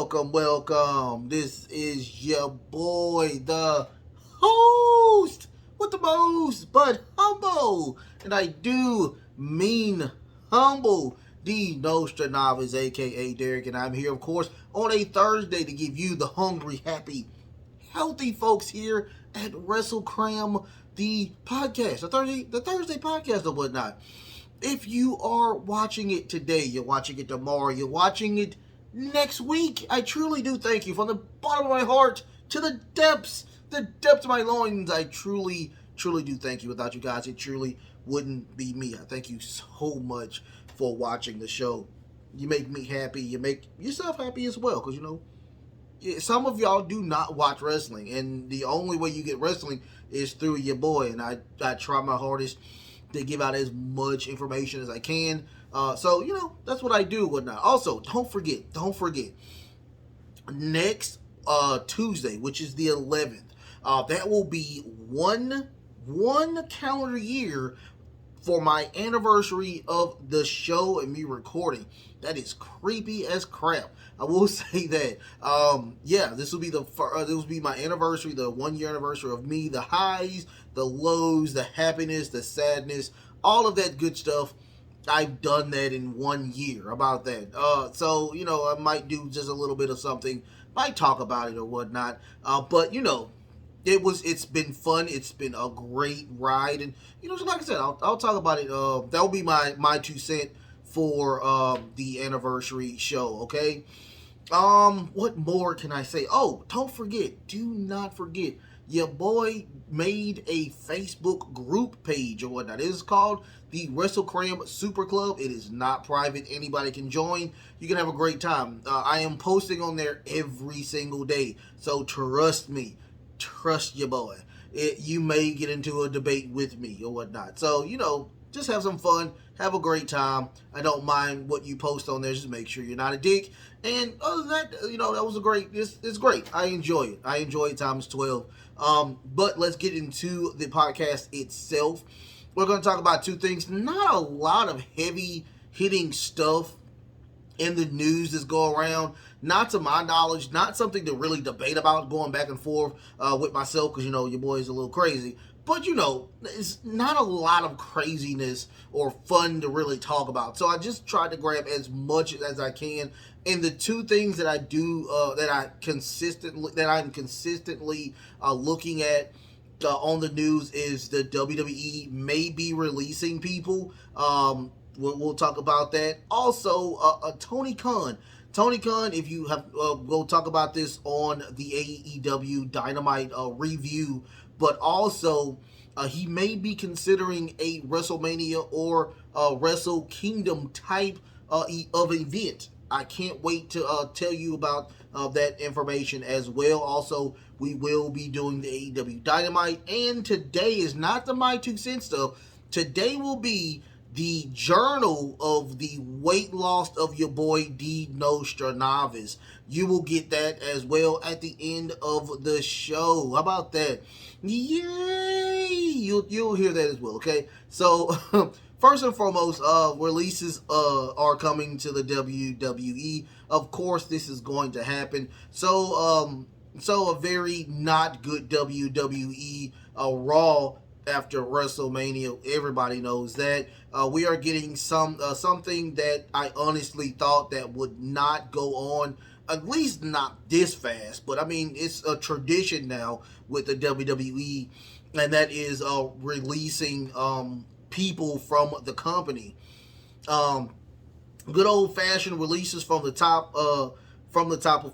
welcome. This is your boy, the host with the most, but humble. And I do mean humble. The Nostradamus, aka Derek, and I'm here, of course, on a Thursday to give you the hungry, happy, healthy folks here at WrestleCram, the podcast, the Thursday podcast or whatnot. If you are watching it today, you're watching it tomorrow, you're watching it next week, I truly do thank you from the bottom of my heart to the depths of my loins. I truly do thank you. Without you guys, it truly wouldn't be me. I thank you so much for watching the show. You make me happy. You make yourself happy as well, because some of y'all do not watch wrestling, and the only way you get wrestling is through your boy. And I try my hardest to give out as much information as I can. So that's what I do, whatnot. Also, don't forget, next Tuesday, which is the 11th, that will be one calendar year for my anniversary of the show and me recording. That is creepy as crap. I will say that. This will be my anniversary, the 1 year anniversary of me, the highs, the lows, the happiness, the sadness, all of that good stuff. I've done that in 1 year. About that. So I might do just a little bit of something, might talk about it or whatnot. But it's been fun. It's been a great ride, and just like I said, I'll talk about it. That'll be my 2 cents for the anniversary show. Okay. What more can I say? Oh, do not forget, your boy made a Facebook group page or whatnot. It is called the WrestleCram Super Club. It is not private. Anybody can join. You can have a great time. I am posting on there every single day. So trust me. Trust your boy. You may get into a debate with me or whatnot. So, just have some fun. Have a great time. I don't mind what you post on there. Just make sure you're not a dick. And other than that, that was it's great. I enjoy it. I enjoy it times 12. But let's get into the podcast itself. We're going to talk about 2 things. Not a lot of heavy hitting stuff in the news that's going around. Not to my knowledge, not something to really debate about, going back and forth with myself, because your boy is a little crazy. But it's not a lot of craziness or fun to really talk about. So I just tried to grab as much as I can. And the 2 things that I do, that I'm consistently looking at on the news is the WWE may be releasing people. We'll talk about that. Also, Tony Khan. If you have, we'll talk about this on the AEW Dynamite review. But also, he may be considering a WrestleMania or a Wrestle Kingdom type of event. I can't wait to tell you about that information as well. Also, we will be doing the AEW Dynamite. And today is not the My 2 cents stuff. Today will be the journal of the weight loss of your boy D Nostradamus. You will get that as well at the end of the show. How about that? Yay! You'll hear that as well. Okay, so first and foremost, releases are coming to the WWE. Of course, this is going to happen. So a very not good WWE Raw after WrestleMania. Everybody knows that. We are getting something that I honestly thought that would not go on, at least not this fast. But I mean, it's a tradition now with the WWE, and that is releasing people from the company. Good old fashioned releases from the top. Of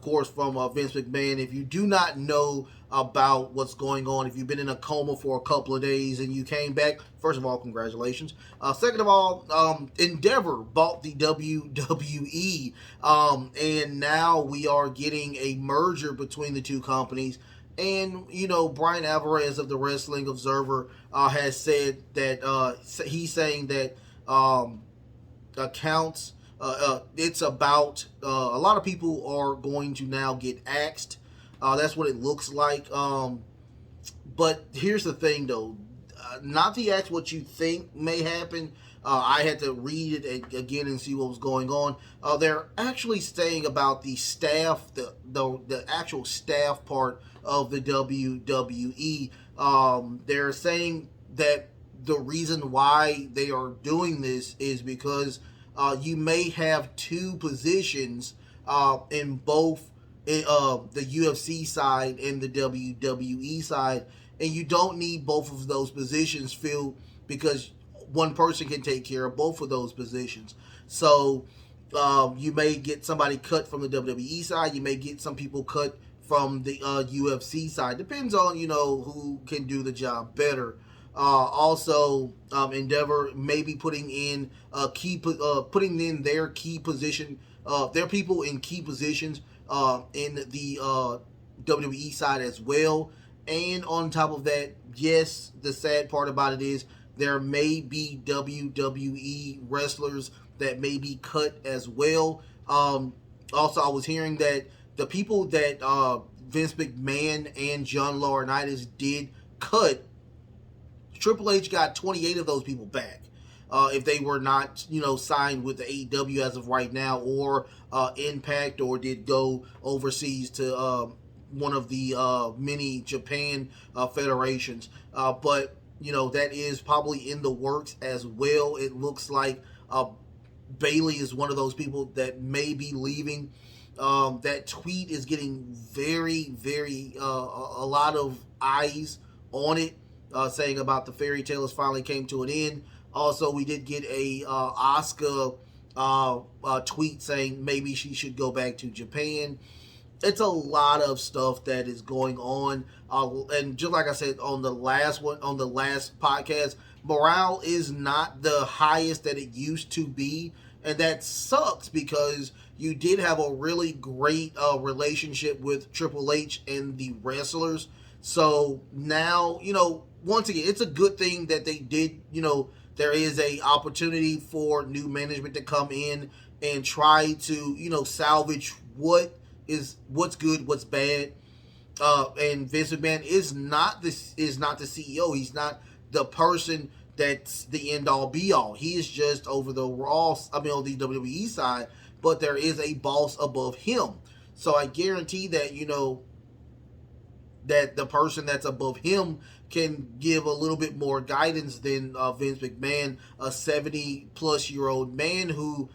course, from Vince McMahon. If you do not know about what's going on, if you've been in a coma for a couple of days and you came back, first of all, congratulations. Second of all, Endeavor bought the WWE, and now we are getting a merger between the 2 companies. And, Brian Alvarez of the Wrestling Observer has said that he's saying that accounts, it's about a lot of people are going to now get axed. That's what it looks like. But here's the thing, though. Not the axe what you think may happen. I had to read it again and see what was going on. They're actually saying about the staff, the actual staff part of the WWE. They're saying that the reason why they are doing this is because you may have two positions in both the UFC side and the WWE side, and you don't need both of those positions filled because one person can take care of both of those positions. So you may get somebody cut from the WWE side. You may get some people cut from the UFC side. Depends on who can do the job better. Also, Endeavor may be putting in putting in their key position, their people in key positions in the WWE side as well. And on top of that, yes, the sad part about it is there may be WWE wrestlers that may be cut as well. Also, I was hearing that the people that Vince McMahon and John Laurinaitis did cut, Triple H got 28 of those people back. If they were not, signed with the AEW as of right now, or Impact, or did go overseas to one of the many Japan federations. But, that is probably in the works as well. It looks like Bailey is one of those people that may be leaving. That tweet is getting very, very, a lot of eyes on it, saying about the fairy tale has finally came to an end. Also, we did get a Asuka tweet saying maybe she should go back to Japan. It's a lot of stuff that is going on, and just like I said on the last podcast, morale is not the highest that it used to be, and that sucks because you did have a really great relationship with Triple H and the wrestlers. So now, once again, it's a good thing that they did, there is a opportunity for new management to come in and try to, salvage what's good, what's bad. And Vince McMahon is not the CEO. He's not the person that's the end all be all. He is just over the on the WWE side, but there is a boss above him. So I guarantee that, that the person that's above him can give a little bit more guidance than Vince McMahon, a 70-plus-year-old man who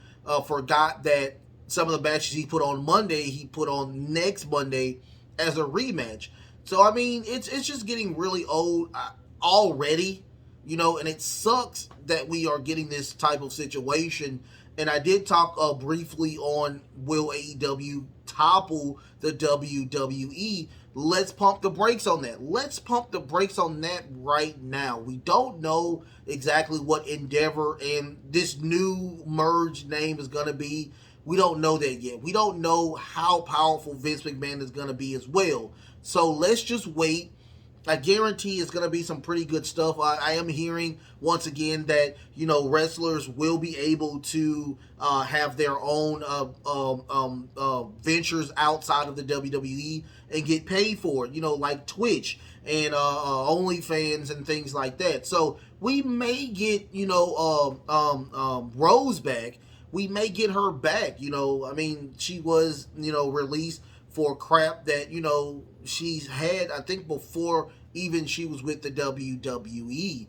forgot that some of the matches he put on Monday, he put on next Monday as a rematch. So, I mean, it's just getting really old already, and it sucks that we are getting this type of situation. And I did talk briefly on will AEW topple the WWE. Let's pump the brakes on that. Let's pump the brakes on that right now. We don't know exactly what Endeavor and this new merged name is going to be. We don't know that yet. We don't know how powerful Vince McMahon is going to be as well. So let's just wait. I guarantee it's going to be some pretty good stuff. I am hearing, once again, that, wrestlers will be able to have their own ventures outside of the WWE and get paid for it, like Twitch and OnlyFans and things like that. So we may get, Rose back. We may get her back. She was, released for crap that, she's had, I think, before even she was with the WWE.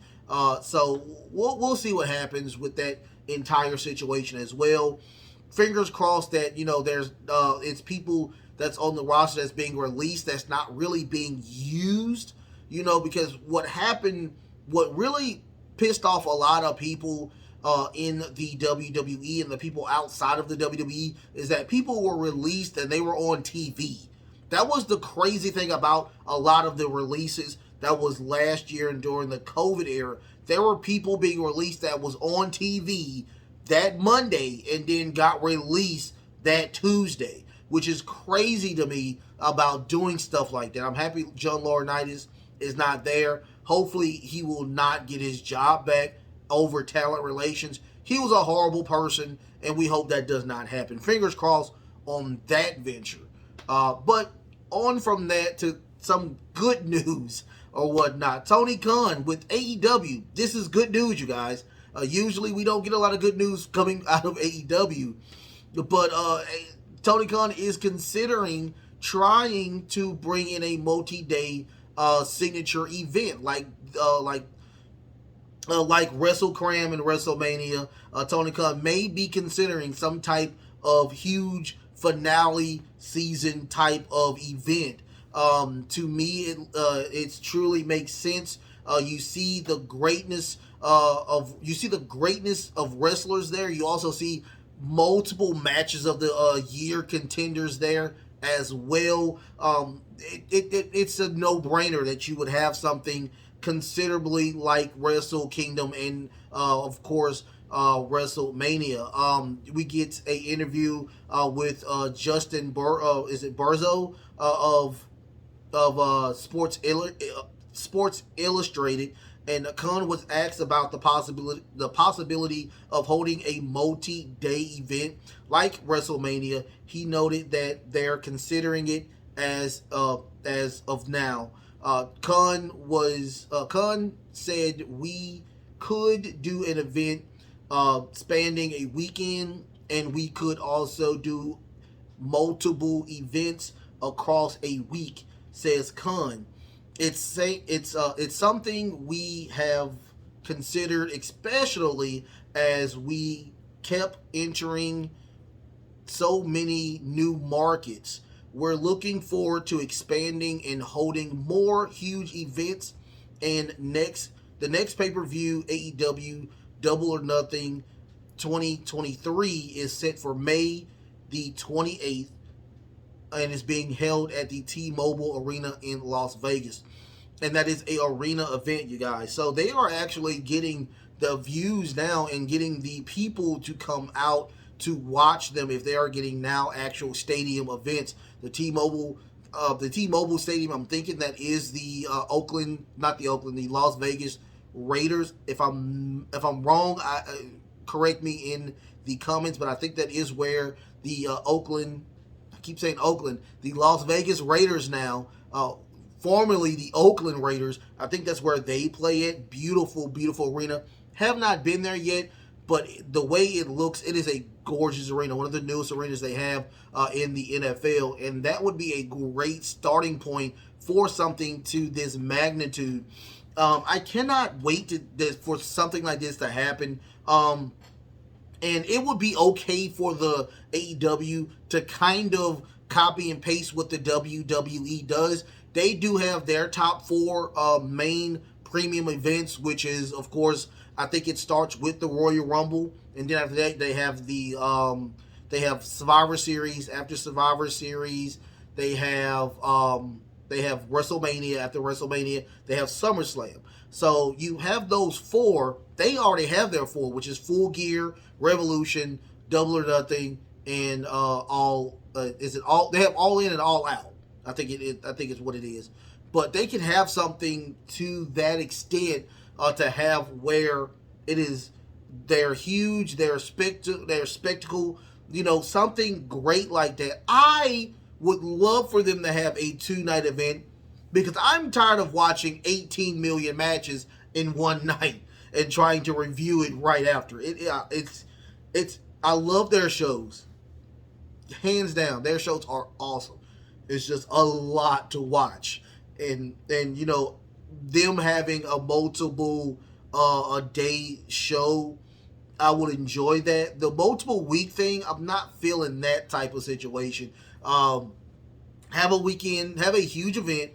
So we'll see what happens with that entire situation as well. Fingers crossed that, there's it's people that's on the roster that's being released that's not really being used, because what really pissed off a lot of people in the WWE and the people outside of the WWE is that people were released and they were on TV. That was the crazy thing about a lot of the releases that was last year and during the COVID era. There were people being released that was on TV that Monday and then got released that Tuesday, which is crazy to me about doing stuff like that. I'm happy John Laurinaitis is not there. Hopefully he will not get his job back over talent relations. He was a horrible person, and we hope that does not happen. Fingers crossed on that venture. But on from that to some good news or whatnot. Tony Khan with AEW. This is good news, you guys. Usually we don't get a lot of good news coming out of AEW, but Tony Khan is considering trying to bring in a multi-day signature event like WrestleCram and WrestleMania. Tony Khan may be considering some type of huge finale season type of event. To me, it truly makes sense. You see the greatness of wrestlers there. You also see multiple matches of the year contenders there as well. It's a no-brainer that you would have something considerably like Wrestle Kingdom and of course WrestleMania. We get a interview with Justin Burzo of Sports Illustrated, and Khan was asked about the possibility of holding a multi-day event like WrestleMania. He noted that they're considering it as of now. Khan said we could do an event spanning a weekend, and we could also do multiple events across a week, says Khan. It's something we have considered, especially as we kept entering so many new markets. We're looking forward to expanding and holding more huge events. And the next pay-per-view, AEW Double or Nothing 2023, is set for May the 28th, and is being held at the T-Mobile Arena in Las Vegas. And that is a arena event, you guys. So they are actually getting the views now and getting the people to come out to watch them if they are getting now actual stadium events. The T-Mobile Stadium, I'm thinking that is the the Las Vegas Raiders. If I'm wrong, correct me in the comments, but I think that is where the the Las Vegas Raiders now, formerly the Oakland Raiders, I think that's where they play at. Beautiful, beautiful arena. Have not been there yet, but the way it looks, it is a gorgeous arena. One of the newest arenas they have in the NFL, and that would be a great starting point for something to this magnitude. I cannot wait for something like this to happen. And it would be okay for the AEW to kind of copy and paste what the WWE does. They do have their top four main premium events, which is, of course, I think it starts with the Royal Rumble, and then after that they have Survivor Series. After Survivor Series, they have WrestleMania. After WrestleMania, they have SummerSlam. So you have those four. They already have their four, which is Full Gear, Revolution, Double or Nothing, and They have All In and All Out. I think it's what it is. But they can have something to that extent to have where it is they're huge, they're spectacle, something great like that. I would love for them to have a 2-night event, because I'm tired of watching 18 million matches in one night and trying to review it right after. I love their shows. Hands down, their shows are awesome. It's just a lot to watch. And them having a multiple a day show, I would enjoy that. The multiple week thing, I'm not feeling that type of situation. Have a weekend, have a huge event,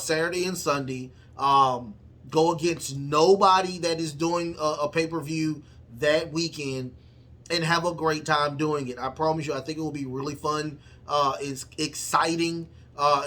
Saturday and Sunday. Go against nobody that is doing a pay-per-view that weekend, and have a great time doing it. I promise you, I think it will be really fun. It's exciting.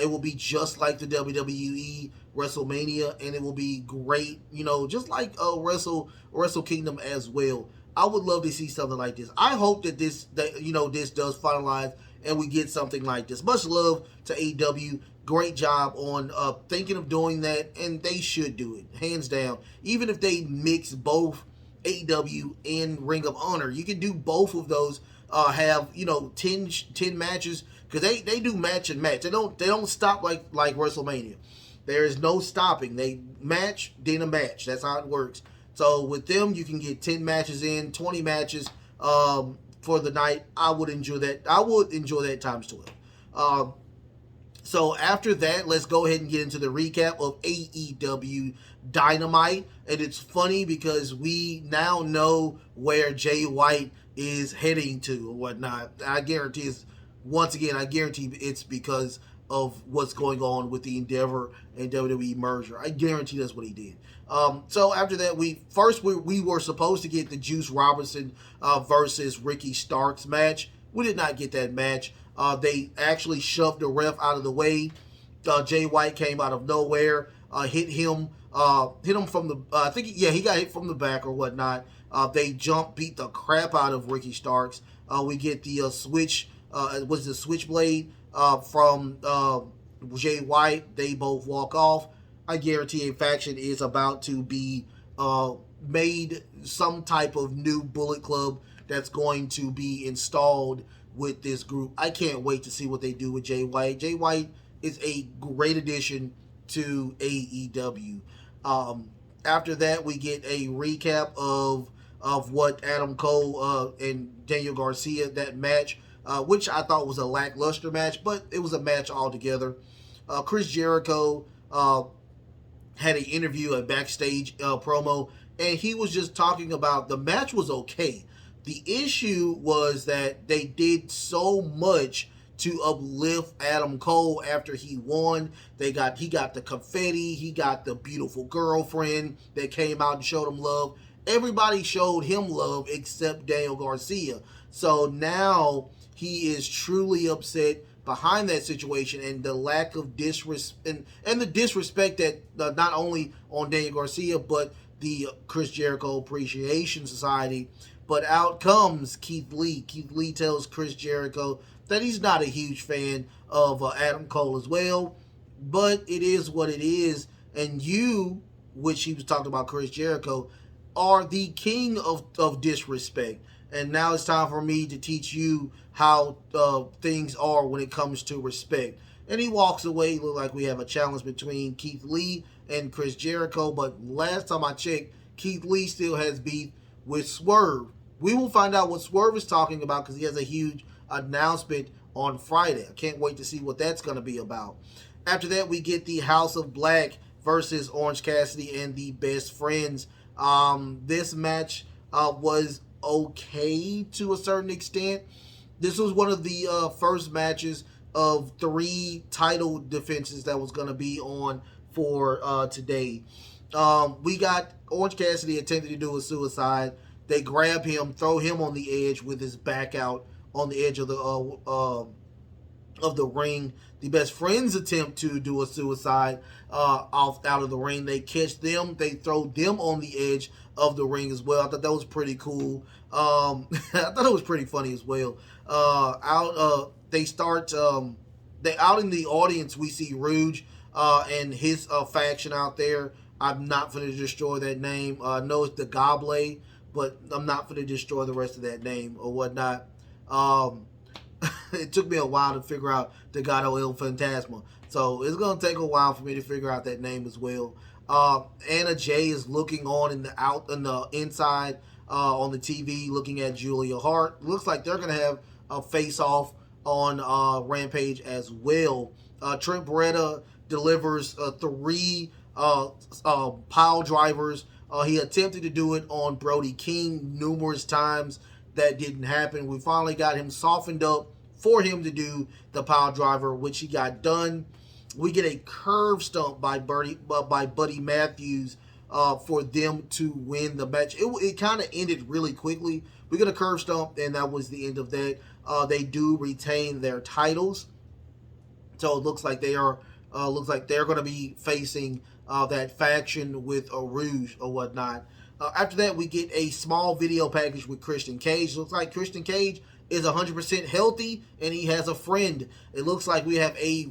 It will be just like the WWE WrestleMania, and it will be great, just like Wrestle Kingdom as well. I would love to see something like this. I hope that this does finalize and we get something like this. Much love to AEW. Great job on thinking of doing that, and they should do it, hands down. Even if they mix both AEW and Ring of Honor, you can do both of those. Have 10 matches, because they do match and match. They don't stop like WrestleMania. There is no stopping. They match, then a match. That's how it works. So with them, you can get 10 matches in, 20 matches for the night. I would enjoy that. I would enjoy that times 12. So after that, let's go ahead and get into the recap of AEW Dynamite. And it's funny because we now know where Jay White is heading to or whatnot. I guarantee I guarantee it's because of what's going on with the Endeavor and WWE merger. I guarantee that's what he did. So after that, we were supposed to get the Juice Robinson versus Ricky Starks match. We did not get that match. They actually shoved the ref out of the way. Jay White came out of nowhere, hit him from the. He got hit from the back or whatnot. They beat the crap out of Ricky Starks. We get the switchblade from Jay White. They both walk off. I guarantee a faction is about to be made, some type of new Bullet Club that's going to be installed with this group. I can't wait to see what they do with Jay White. Jay White is a great addition to AEW. After that, we get a recap of what Adam Cole and Daniel Garcia, that match, which I thought was a lackluster match, but it was a match altogether. Chris Jericho had an interview, a backstage promo, and he was just talking about the match was okay. The issue was that they did so much to uplift Adam Cole after he won. He got the confetti, he got the beautiful girlfriend that came out and showed him love. Everybody showed him love except Daniel Garcia. So now he is truly upset behind that situation and the lack of disrespect and the disrespect that not only on Daniel Garcia but the Chris Jericho Appreciation Society. But out comes Keith Lee. Keith Lee tells Chris Jericho that he's not a huge fan of Adam Cole as well, but it is what it is. And you, which he was talking about Chris Jericho, are the king of disrespect. And now it's time for me to teach you how things are when it comes to respect. And he walks away. Look like we have a challenge between Keith Lee and Chris Jericho. But last time I checked, Keith Lee still has beef with Swerve. We will find out what Swerve is talking about because he has a huge announcement on Friday. I can't wait to see what that's going to be about. After that, we get the House of Black versus Orange Cassidy and the Best Friends. This match was okay to a certain extent. This was one of the first matches of 3 title defenses that was going to be on for today. We got Orange Cassidy attempting to do a suicide. They grab him, throw him on the edge with his back out on the edge of the ring. The Best Friends attempt to do a suicide out of the ring. They catch them. They throw them on the edge of the ring as well. I thought that was pretty cool. I thought it was pretty funny as well. They out in the audience. We see Rouge and his faction out there. I'm not going to destroy that name. I know it's the Goblet, but I'm not going to destroy the rest of that name or whatnot. It took me a while to figure out the Gato El Fantasma. So it's going to take a while for me to figure out that name as well. Anna Jay is looking on in the inside on the TV, looking at Julia Hart. Looks like they're going to have a face-off on Rampage as well. Trent Beretta delivers 3 pile drivers. He attempted to do it on Brody King numerous times. That didn't happen. We finally got him softened up for him to do the pile driver, which he got done. We get a curve stump by Buddy Matthews for them to win the match. It kind of ended really quickly. We get a curve stump, and that was the end of that. They do retain their titles, so it looks like they are going to be facing that faction with a Rouge or whatnot. After that, we get a small video package with Christian Cage. Looks like Christian Cage is 100% healthy, and he has a friend. It looks like we have a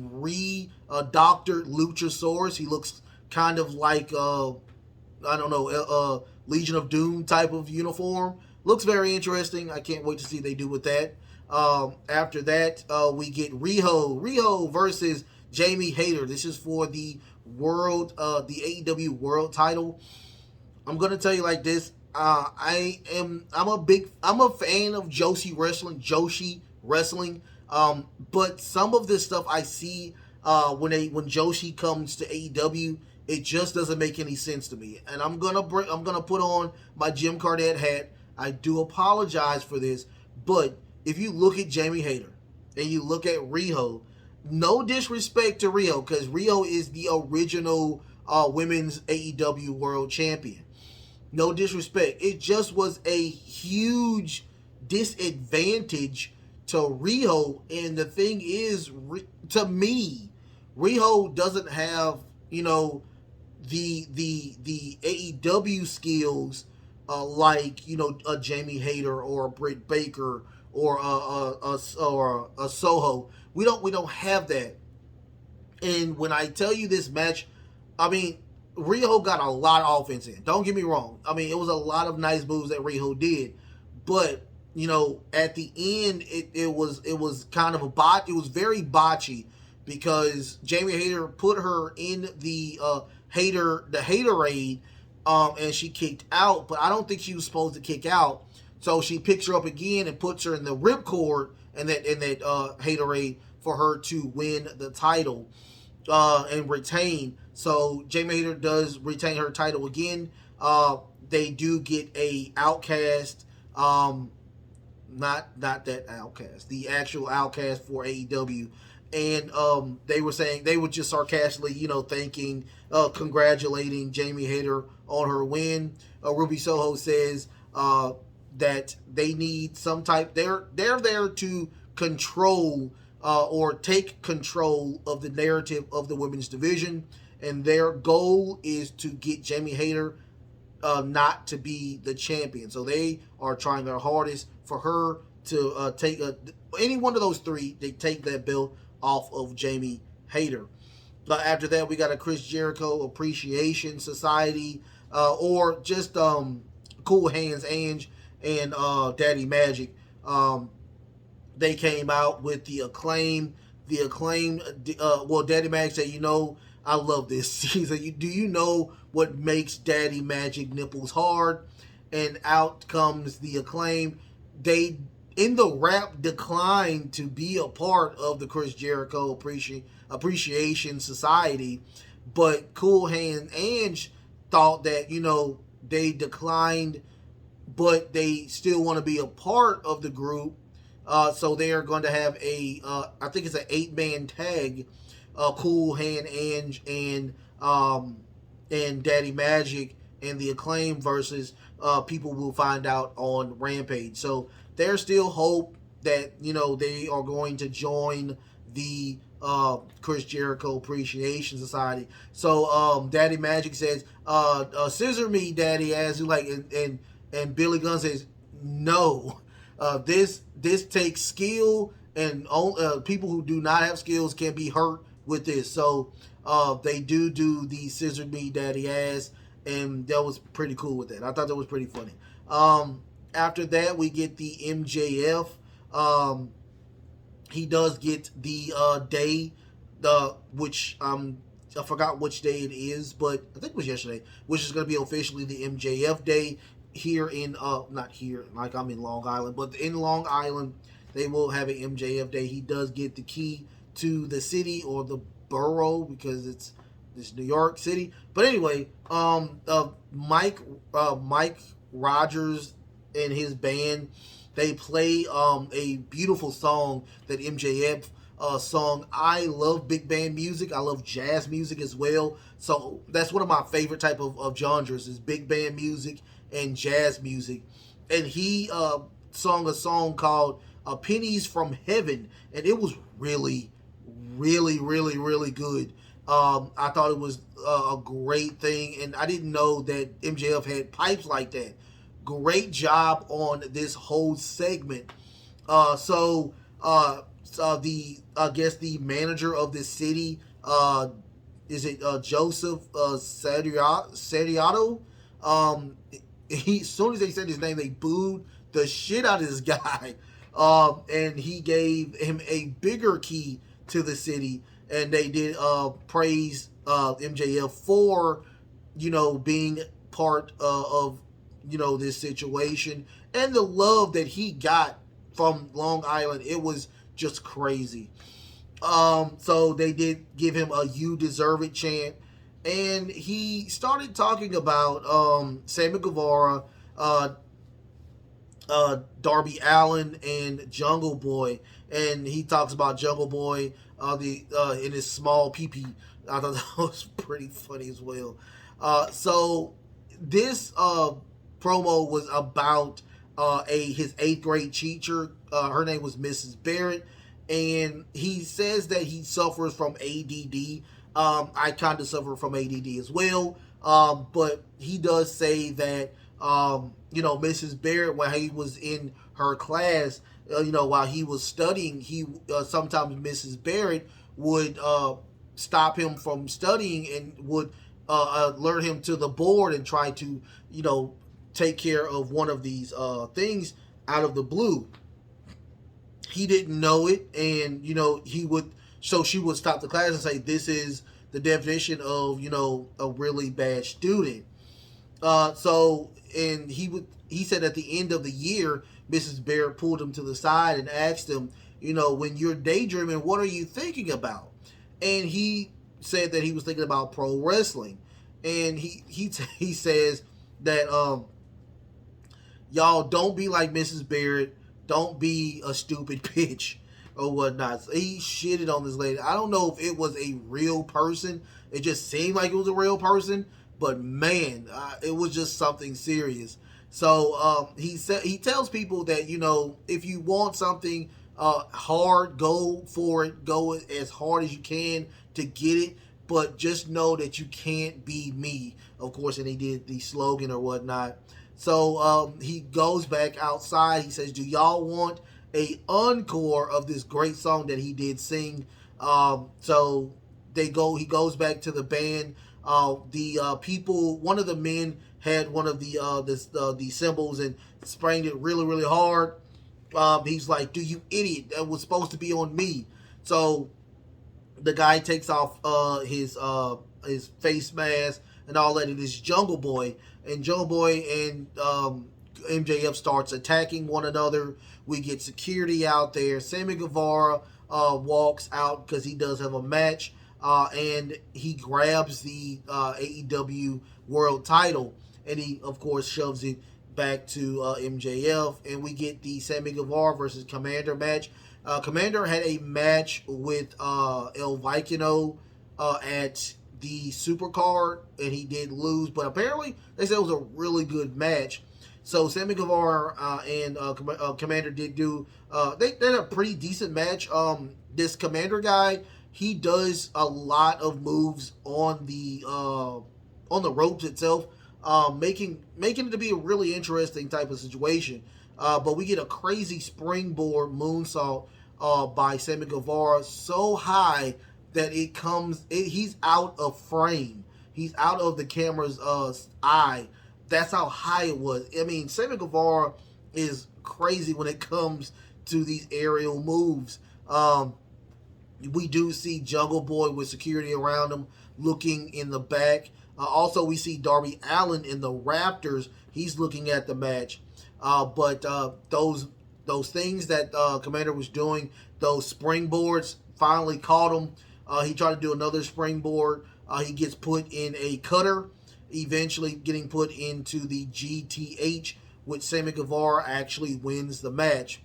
doctored Luchasaurus. He looks kind of like, Legion of Doom type of uniform. Looks very interesting. I can't wait to see what they do with that. After that, we get Riho versus Jamie Hayter. This is for the AEW World title. I'm gonna tell you like this. I'm a fan of Joshi wrestling. But some of this stuff I see when Joshi comes to AEW, it just doesn't make any sense to me. And I'm gonna put on my Jim Cornette hat. I do apologize for this, but if you look at Jamie Hayter and you look at Riho, no disrespect to Riho, because Riho is the original women's AEW world champion. No disrespect. It just was a huge disadvantage to Riho. And the thing is, to me, Riho doesn't have, the AEW skills like a Jamie Hayter or a Britt Baker or a Soho. We don't have that. And when I tell you this match, I mean, Riho got a lot of offense in. Don't get me wrong. I mean, it was a lot of nice moves that Riho did, but at the end, it was kind of a bot. It was very botchy because Jamie Hayter put her in the Haterade, and she kicked out. But I don't think she was supposed to kick out. So she picks her up again and puts her in the ripcord and that Haterade for her to win the title and retain. So Jamie Hayter does retain her title again. They do get a Outcast, not that Outcast, the actual Outcast for AEW, and they were just sarcastically, thanking, congratulating Jamie Hayter on her win. Ruby Soho says that they need some type. They're there to control or take control of the narrative of the women's division, and their goal is to get Jamie Hayter not to be the champion. So they are trying their hardest for her to take any one of those three. They take that belt off of Jamie Hayter. After that, we got a Chris Jericho Appreciation Society, or just Cool Hands Ange and Daddy Magic. They came out with the Acclaim. The Acclaim, Daddy Magic said, I love this. He said, do you know what makes Daddy Magic nipples hard? And out comes the Acclaim. They, in the rap, declined to be a part of the Chris Jericho Appreciation Society. But Cool Hand Ange thought that, they declined, but they still want to be a part of the group. So they are going to have I think it's an 8-man tag, Cool Hand Ange and Daddy Magic and the Acclaim versus people will find out on Rampage. So there's still hope that they are going to join the Chris Jericho Appreciation Society. So Daddy Magic says, "Scissor me, Daddy," as you like, and Billy Gunn says, "No, this takes skill, and people who do not have skills can be hurt with this." So they do the scissor me, Daddy ass, and that was pretty cool with that. I thought that was pretty funny. After that, we get the MJF. He does get the day, which I forgot which day it is, but I think it was yesterday, which is going to be officially the MJF day here in not here like I'm in Long Island, but in Long Island they will have an MJF day. He does get the key to the city or the borough because it's New York City. But anyway, Mike Rogers and his band, they play a beautiful song that MJF sung. I love big band music. I love jazz music as well. So that's one of my favorite type of genres is big band music and jazz music. And he sung a song called Pennies from Heaven, and it was really, really, really, really good. I thought it was a great thing, and I didn't know that MJF had pipes like that. Great job on this whole segment. So I guess the manager of this city, is it Joseph Sadiato? As soon as they said his name, they booed the shit out of this guy. And he gave him a bigger key to the city, and they did praise MJF for being part of this situation, and the love that he got from Long Island. It was just crazy. So they did give him a "You Deserve It" chant, and he started talking about Sammy Guevara, uh, Darby Allin, and Jungle Boy, and he talks about Jungle Boy the in his small pee. I thought that was pretty funny as well. So this promo was about his eighth grade teacher. Her name was Mrs. Barrett, and he says that he suffers from ADD. I kind of suffer from ADD as well, but he does say that Mrs. Barrett, when he was in her class, while he was studying, he sometimes Mrs. Barrett would stop him from studying and would alert him to the board and try to take care of one of these things out of the blue. He didn't know it, and she would stop the class and say, "This is the definition of a really bad student." And he said at the end of the year, Mrs. Barrett pulled him to the side and asked him, when you're daydreaming, what are you thinking about? And he said that he was thinking about pro wrestling, and he says that y'all don't be like Mrs. Barrett, don't be a stupid bitch or whatnot. So he shitted on this lady. I don't know if it was a real person. It just seemed like it was a real person, but man, it was just something serious. So he tells people that if you want something hard, go for it. Go as hard as you can to get it, but just know that you can't be me. Of course, and he did the slogan or whatnot. So he goes back outside. He says, "Do y'all want a encore of this great song that he did sing?" So he goes back to the band. The people, one of the men had one of the cymbals and sprained it really, really hard. He's like, "Do you idiot? That was supposed to be on me." So the guy takes off his face mask and all that. It is Jungle Boy, and Jungle Boy and MJF starts attacking one another. We get security out there. Sammy Guevara walks out because he does have a match, and he grabs the AEW World Title, and he of course shoves it back to MJF, and we get the Sammy Guevara versus Commander match. Commander had a match with El Vicino at the Supercard, and he did lose, but apparently they said it was a really good match. So Sammy Guevara and Commander did do they had a pretty decent match. This Commander guy, he does a lot of moves on the ropes itself, making it to be a really interesting type of situation. But we get a crazy springboard moonsault by Sammy Guevara, so high that he's out of frame. He's out of the camera's eye. That's how high it was. I mean, Sammy Guevara is crazy when it comes to these aerial moves. We do see Jungle Boy with security around him looking in the back. Also, we see Darby Allin in the Raptors. He's looking at the match. But those things that Commander was doing, those springboards, finally caught him. He tried to do another springboard. He gets put in a cutter, eventually getting put into the GTH, which Sammy Guevara actually wins the match.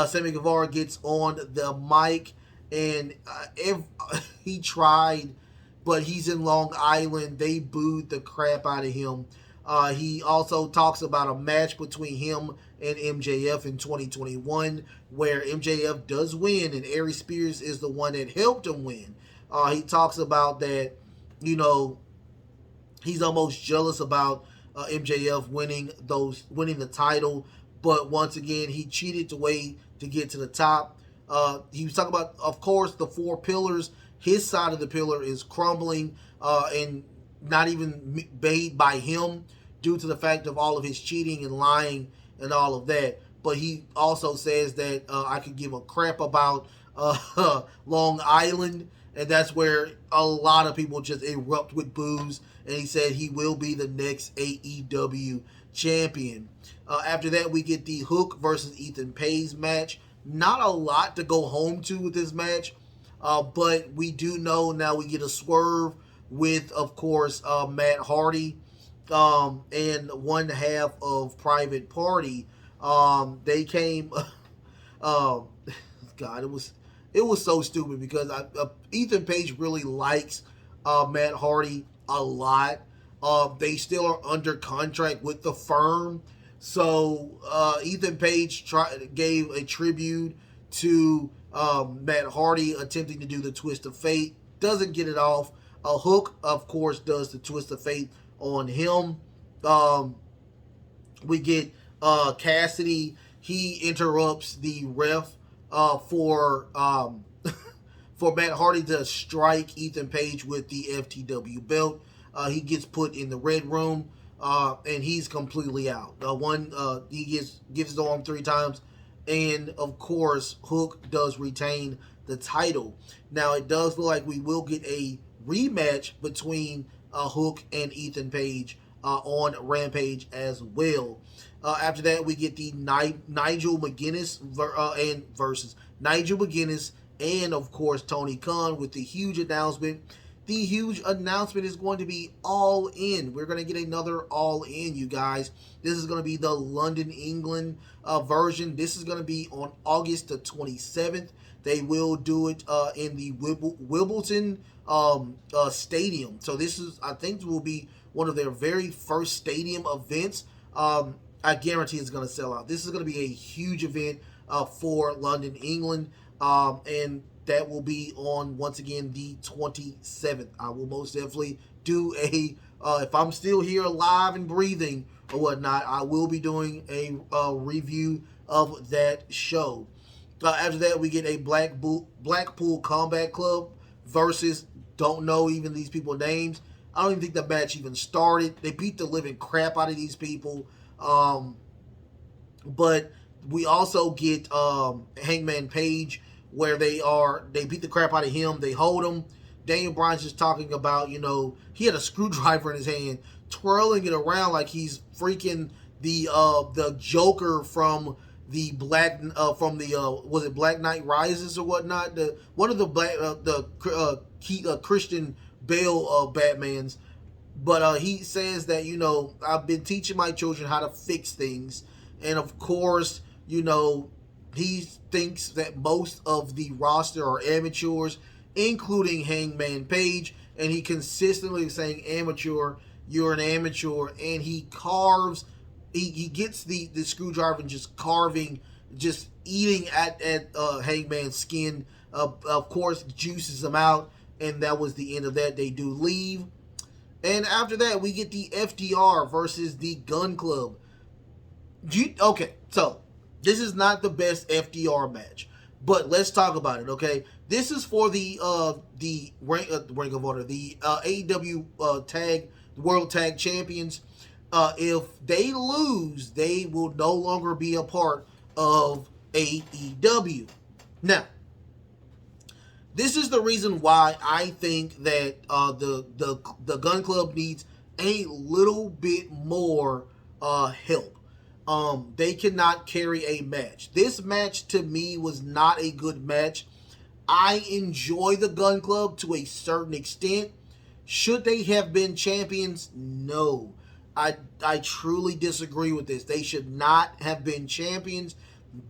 Sammy Guevara gets on the mic, and he tried, but he's in Long Island. They booed the crap out of him. He also talks about a match between him and MJF in 2021, where MJF does win, and Aries Spears is the one that helped him win. He talks about that, he's almost jealous about MJF winning the title, but once again, he cheated the way to get to the top. He was talking about, of course, the four pillars. His side of the pillar is crumbling, and not even made by him due to the fact of all of his cheating and lying and all of that. But he also says that I could give a crap about Long Island, and that's where a lot of people just erupt with boos. And he said he will be the next AEW champion. After that, we get the Hook versus Ethan Page match. Not a lot to go home to with this match, but we do know now we get a swerve with, of course, Matt Hardy and one half of Private Party. They came. um, God, it was so stupid because Ethan Page really likes Matt Hardy a lot. They still are under contract with the firm, so Ethan Page gave a tribute to Matt Hardy attempting to do the Twist of Fate. Doesn't get it off. A Hook, of course, does the Twist of Fate on him. We get Cassidy. He interrupts the ref for for Matt Hardy to strike Ethan Page with the FTW belt. He gets put in the red room, and he's completely out. He gives his arm 3 times, and of course Hook does retain the title. Now it does look like we will get a rematch between Hook and Ethan Page on Rampage as well. After that, we get the Nigel McGuinness versus Nigel McGuinness and, of course, Tony Khan with the huge announcement. The huge announcement is going to be All In. We're going to get another All In, you guys. This is going to be the London, England version. This is going to be on August the 27th. They will do it in the Wimbledon Stadium. So this is, I think, will be one of their very first stadium events. I guarantee it's going to sell out. This is going to be a huge event for London, England, and that will be on, once again, the 27th. I will most definitely do if I'm still here alive and breathing or whatnot, I will be doing a review of that show. After that, we get a Blackpool Combat Club versus, don't know even these people's names. I don't even think the match even started. They beat the living crap out of these people. But we also get Hangman Page, where they beat the crap out of him. They hold him. Daniel Bryan's just talking about, he had a screwdriver in his hand, twirling it around like he's freaking the Joker from the was it Black Knight Rises or whatnot? One of the Christian Bale Batmans. But he says that, I've been teaching my children how to fix things. And of course, he thinks that most of the roster are amateurs, including Hangman Page. And he consistently is saying, amateur, you're an amateur. And he carves, he gets the screwdriver and just carving, just eating at Hangman's skin. Of course, juices him out. And that was the end of that. They do leave. And after that, we get the FDR versus the Gun Club. Okay, so this is not the best FDR match, but let's talk about it. Okay, this is for the Ring of Honor, the AEW World Tag Champions. If they lose, they will no longer be a part of AEW. Now, this is the reason why I think that the Gun Club needs a little bit more help. They cannot carry a match. This match to me was not a good match. I enjoy the Gun Club to a certain extent. Should they have been champions? No. I truly disagree with this. They should not have been champions.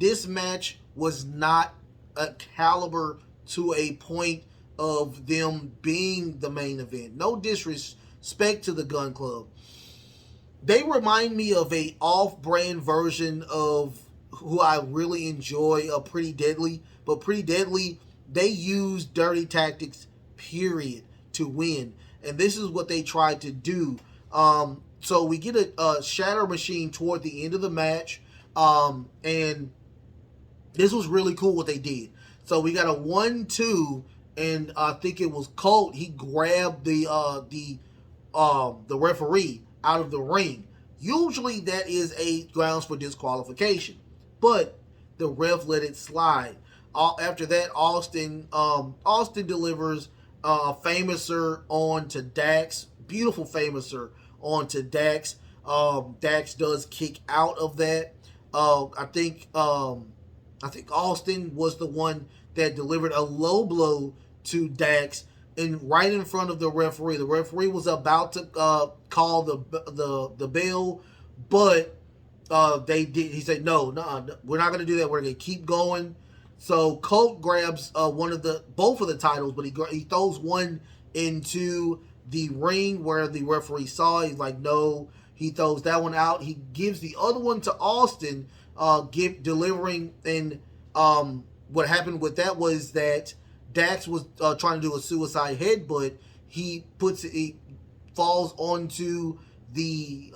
This match was not a caliber to a point of them being the main event. No disrespect to the Gun Club. They remind me of a off-brand version of who I really enjoy, Pretty Deadly. But Pretty Deadly, they use dirty tactics, period, to win. And this is what they tried to do. So we get a Shatter Machine toward the end of the match. And this was really cool what they did. So we got a 1-2, and I think it was Colt. He grabbed the referee out of the ring. Usually that is a grounds for disqualification, but the ref let it slide. After that, Austin delivers a famouser on to Dax. Beautiful famouser on to Dax. Dax does kick out of that. I think Austin was the one that delivered a low blow to Dax, and right in front of the referee. The referee was about to call the bell, but they did. He said, "No, we're not going to do that. We're going to keep going." So Colt grabs both of the titles, but he throws one into the ring where the referee saw it. He's like, "No." He throws that one out. He gives the other one to Austin, delivering. And what happened with that was that Dax was trying to do a suicide headbutt. He falls onto the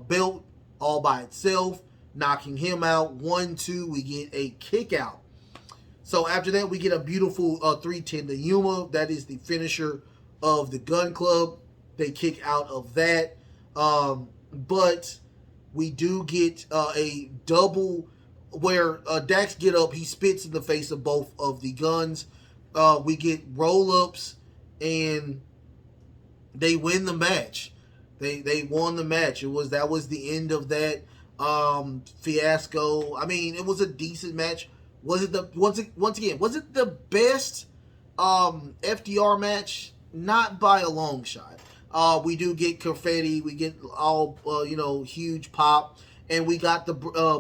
belt all by itself, knocking him out. 1-2, we get a kick out. So after that, we get a beautiful 310 to Yuma. That is the finisher of the Gun Club. They kick out of that. But we do get a double where Dax get up. He spits in the face of both of the Guns. We get roll-ups, and they win the match. They won the match. That was the end of that fiasco. I mean, it was a decent match. Was it once again, was it the best FDR match? Not by a long shot. We do get confetti. We get all huge pop, and we got the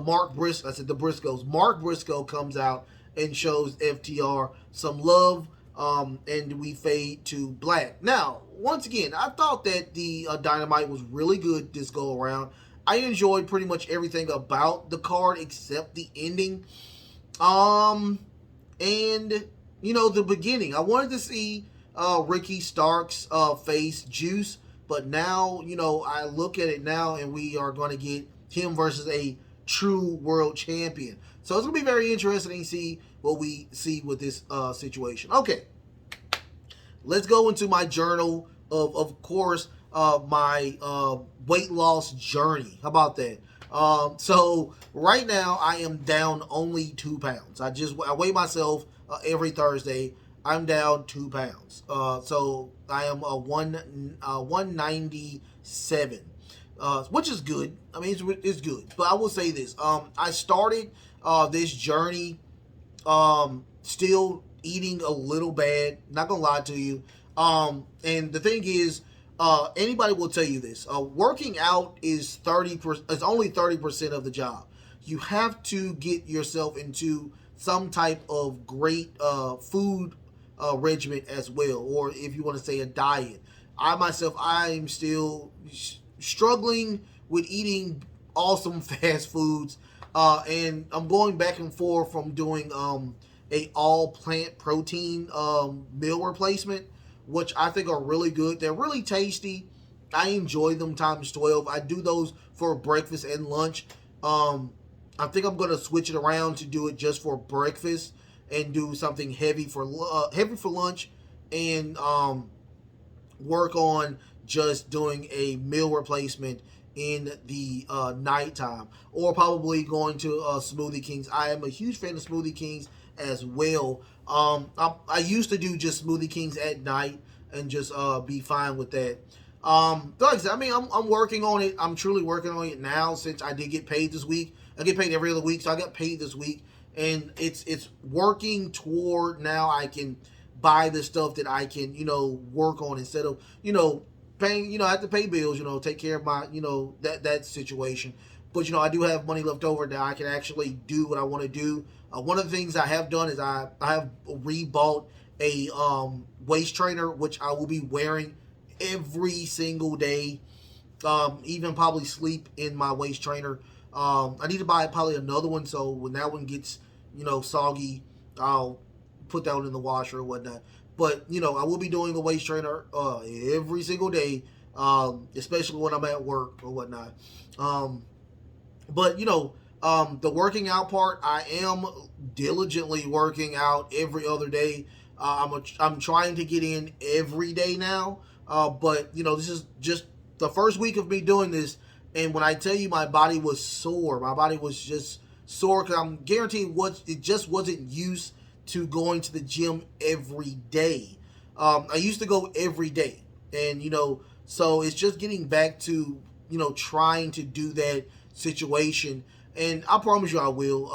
Mark Briscoe. I said the Briscoes. Mark Briscoe comes out and shows FTR some love, and we fade to black. Now, once again, I thought that the Dynamite was really good this go around. I enjoyed pretty much everything about the card except the ending. And the beginning. I wanted to see Ricky Starks face Juice, but now, I look at it now and we are going to get him versus a true world champion. So it's going to be very interesting to see what we see with this situation. Okay. Let's go into my journal of course, my weight loss journey. How about that? So right now I am down only 2 pounds. I weigh myself every Thursday. I'm down 2 pounds. So I am 197, which is good. I mean, it's good. But I will say this. I started this journey still eating a little bad. Not gonna lie to you. And the thing is, anybody will tell you this. Working out is 30%. It's only 30% of the job. You have to get yourself into some type of great food regimen as well, or if you want to say a diet. I'm still struggling with eating awesome fast foods, and I'm going back and forth from doing a all plant protein meal replacement, which I think are really good. They're really tasty. I enjoy them times 12. I do those for breakfast and lunch. I think I'm going to switch it around to do it just for breakfast and do something heavy for lunch, and work on just doing a meal replacement in the nighttime, or probably going to Smoothie Kings. I am a huge fan of Smoothie Kings as well. I used to do just Smoothie Kings at night and just be fine with that. Like I said, I mean, I'm working on it. I'm truly working on it now, since I did get paid this week. I get paid every other week, so I got paid this week, and it's working toward now I can buy the stuff that I can work on, instead of paying. I have to pay bills, take care of my that situation. But I do have money left over that I can actually do what I want to do. One of the things I have done is I have rebought a waist trainer, which I will be wearing every single day. Even probably sleep in my waist trainer. I need to buy probably another one, so when that one gets soggy, I'll put that one in the washer or whatnot. But I will be doing the waist trainer every single day, especially when I'm at work or whatnot. But the working out part, I am diligently working out every other day. I'm trying to get in every day now. But this is just the first week of me doing this, and when I tell you my body was sore, my body was just sore, because I'm guaranteed it just wasn't used to going to the gym every day. I used to go every day, and so it's just getting back to trying to do that situation. And I promise you I will.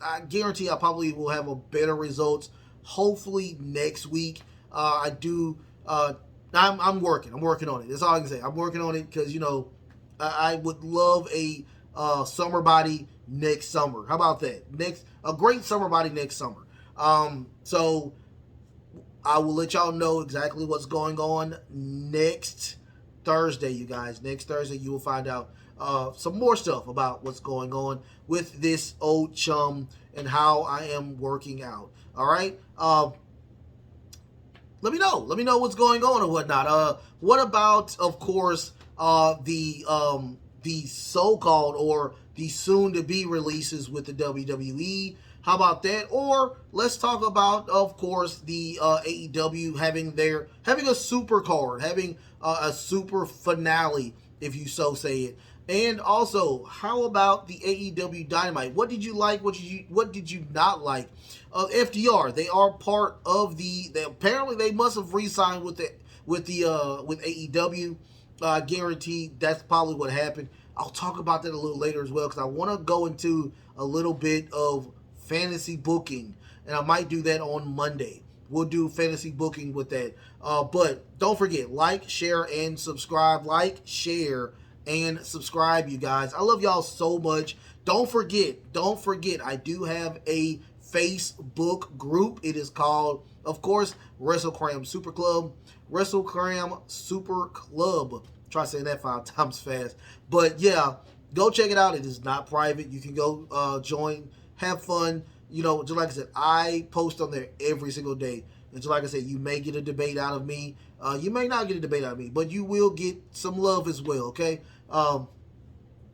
I guarantee I probably will have a better results hopefully next week. I do. I'm working. I'm working on it. That's all I can say. I'm working on it because I would love a summer body next summer. How about that? A great summer body next summer. So I will let y'all know exactly what's going on next Thursday, you guys. Next Thursday, you will find out some more stuff about what's going on with this old chum and how I am working out. All right. Let me know. Let me know what's going on and whatnot. What about, of course, the so-called or the soon-to-be releases with the WWE? How about that? Or let's talk about, of course, the AEW having a super card, having a super finale, if you so say it. And also, how about the AEW Dynamite? What did you like? What did you not like? FDR, they are part of apparently they must have re-signed with AEW. Guaranteed that's probably what happened. I'll talk about that a little later as well because I want to go into a little bit of fantasy booking, and I might do that on Monday. We'll do fantasy booking with that. But don't forget, like, share, and subscribe. Like, share, and subscribe, you guys. I love y'all so much. Don't forget, I do have a Facebook group. It is called, of course, WrestleCram Super Club. WrestleCram Super Club. Try saying that 5 times fast. But yeah, go check it out. It is not private. You can go join, have fun. Just like I said, I post on there every single day. And just like I said, you may get a debate out of me. You may not get a debate out of me, but you will get some love as well, okay?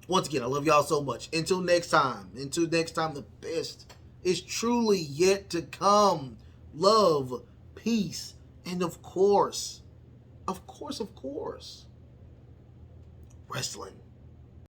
Once again, I love y'all so much. Until next time, the best is truly yet to come. Love, peace, and of course, wrestling.